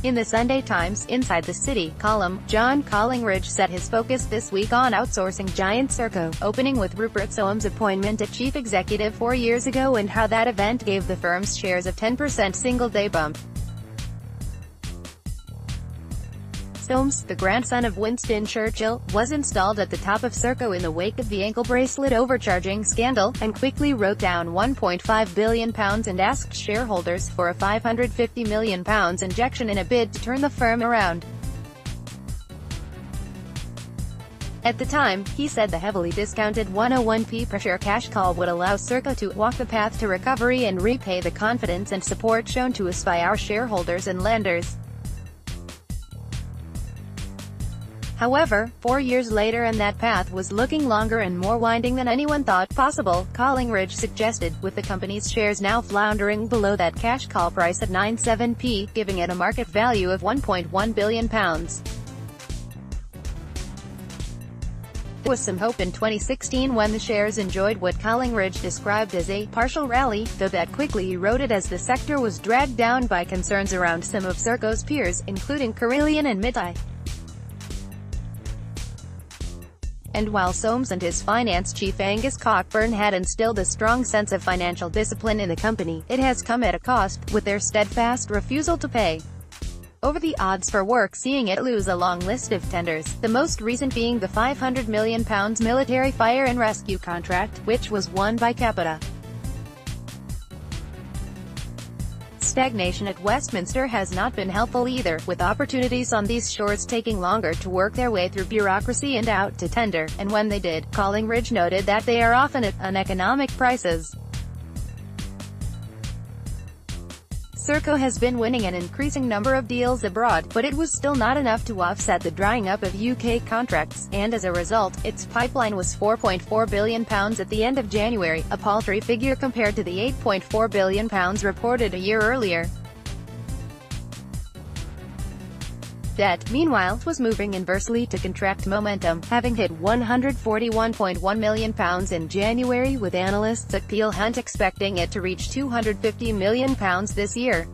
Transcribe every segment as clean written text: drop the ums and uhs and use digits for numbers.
In the Sunday Times Inside the City column, John Collingridge set his focus this week on outsourcing giant Serco, opening with Rupert Soames' appointment as chief executive 4 years ago and how that event gave the firm's shares a 10% single-day bump. Soames, the grandson of Winston Churchill, was installed at the top of Serco in the wake of the ankle bracelet overcharging scandal, and quickly wrote down £1.5 billion and asked shareholders for a £550 million injection in a bid to turn the firm around. At the time, he said the heavily discounted 101p per share cash call would allow Serco to walk the path to recovery and repay the confidence and support shown to us by our shareholders and lenders. However, 4 years later and that path was looking longer and more winding than anyone thought possible, Collingridge suggested, with the company's shares now floundering below that cash call price at 97p, giving it a market value of £1.1 billion. There was some hope in 2016 when the shares enjoyed what Collingridge described as a partial rally, though that quickly eroded as the sector was dragged down by concerns around some of Serco's peers, including Carillion and Miti. And while Soames and his finance chief Angus Cockburn had instilled a strong sense of financial discipline in the company, it has come at a cost, with their steadfast refusal to pay over the odds for work, seeing it lose a long list of tenders, the most recent being the £500 million military fire and rescue contract, which was won by Capita. Stagnation at Westminster has not been helpful either, with opportunities on these shores taking longer to work their way through bureaucracy and out to tender, and when they did, Collingridge noted that they are often at uneconomic prices. Serco has been winning an increasing number of deals abroad, but it was still not enough to offset the drying up of UK contracts, and as a result, its pipeline was £4.4 billion at the end of January, a paltry figure compared to the £8.4 billion reported a year earlier. Debt, meanwhile, was moving inversely to contract momentum, having hit £141.1 million in January, with analysts at Peel Hunt expecting it to reach £250 million this year.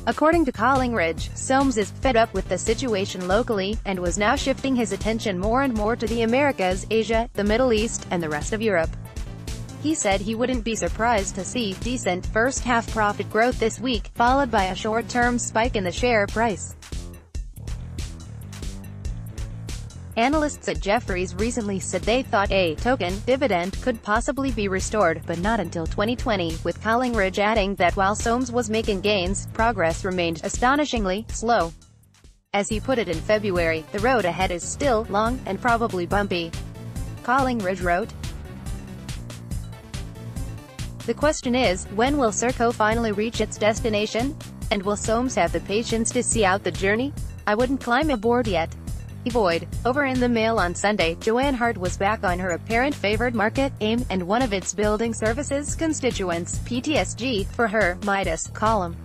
According to Collingridge, Soames is fed up with the situation locally, and was now shifting his attention more and more to the Americas, Asia, the Middle East, and the rest of Europe. He said he wouldn't be surprised to see decent first-half profit growth this week, followed by a short-term spike in the share price. Analysts at Jefferies recently said they thought a token dividend could possibly be restored, but not until 2020, with Collingridge adding that while Soames was making gains, progress remained astonishingly slow. As he put it in February, the road ahead is still long and probably bumpy. Collingridge wrote, "The question is, when will Serco finally reach its destination? And will Soames have the patience to see out the journey? I wouldn't climb aboard yet." Void. Over in the Mail on Sunday, Joanne Hart was back on her apparent favored market, AIM, and one of its building services constituents, PTSG, for her Midas column.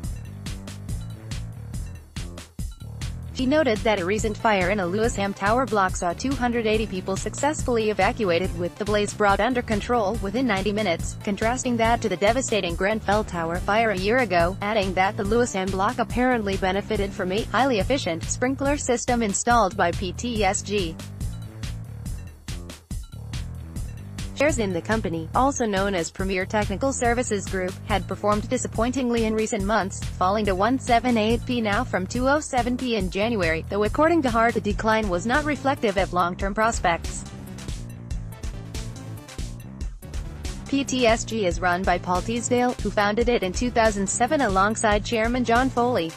She noted that a recent fire in a Lewisham Tower block saw 280 people successfully evacuated, with the blaze brought under control within 90 minutes, contrasting that to the devastating Grenfell Tower fire a year ago, adding that the Lewisham block apparently benefited from a highly efficient sprinkler system installed by PTSG. Shares in the company, also known as Premier Technical Services Group, had performed disappointingly in recent months, falling to 178p now from 207p in January, though according to Hart the decline was not reflective of long-term prospects. PTSG is run by Paul Teasdale, who founded it in 2007 alongside Chairman John Foley.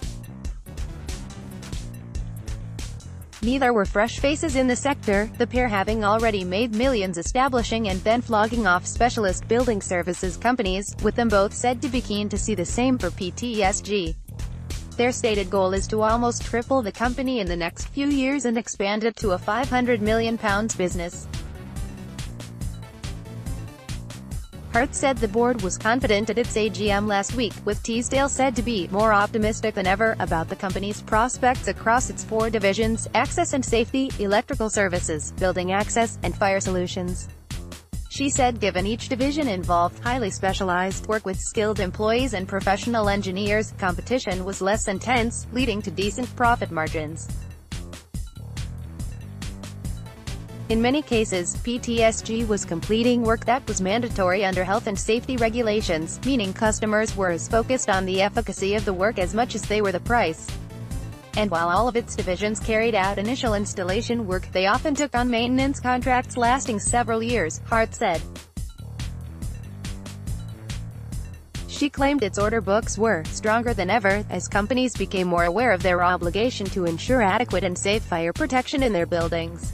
Neither were fresh faces in the sector, the pair having already made millions establishing and then flogging off specialist building services companies, with them both said to be keen to see the same for PTSG. Their stated goal is to almost triple the company in the next few years and expand it to a £500 million business. Hart said the board was confident at its AGM last week, with Teasdale said to be more optimistic than ever about the company's prospects across its 4 divisions: access and safety, electrical services, building access, and fire solutions. She said given each division involved highly specialized work with skilled employees and professional engineers, competition was less intense, leading to decent profit margins. In many cases, PTSG was completing work that was mandatory under health and safety regulations, meaning customers were as focused on the efficacy of the work as much as they were the price. And while all of its divisions carried out initial installation work, they often took on maintenance contracts lasting several years, Hart said. She claimed its order books were stronger than ever, as companies became more aware of their obligation to ensure adequate and safe fire protection in their buildings.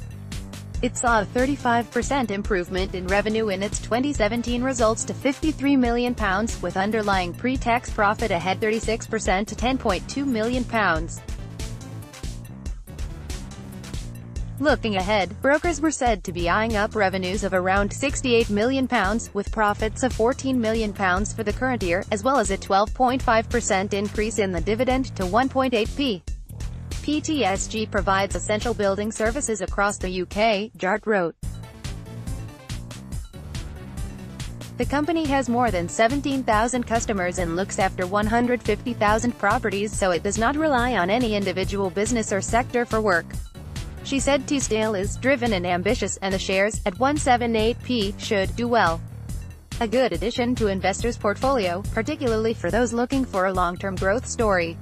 It saw a 35% improvement in revenue in its 2017 results to £53 million, with underlying pre-tax profit ahead 36% to £10.2 million. Looking ahead, brokers were said to be eyeing up revenues of around £68 million, with profits of £14 million for the current year, as well as a 12.5% increase in the dividend to 1.8p. PTSG provides essential building services across the UK, Jart wrote. The company has more than 17,000 customers and looks after 150,000 properties, so it does not rely on any individual business or sector for work. She said Teesdale is driven and ambitious, and the shares, at 178p, should do well. A good addition to investors' portfolio, particularly for those looking for a long-term growth story.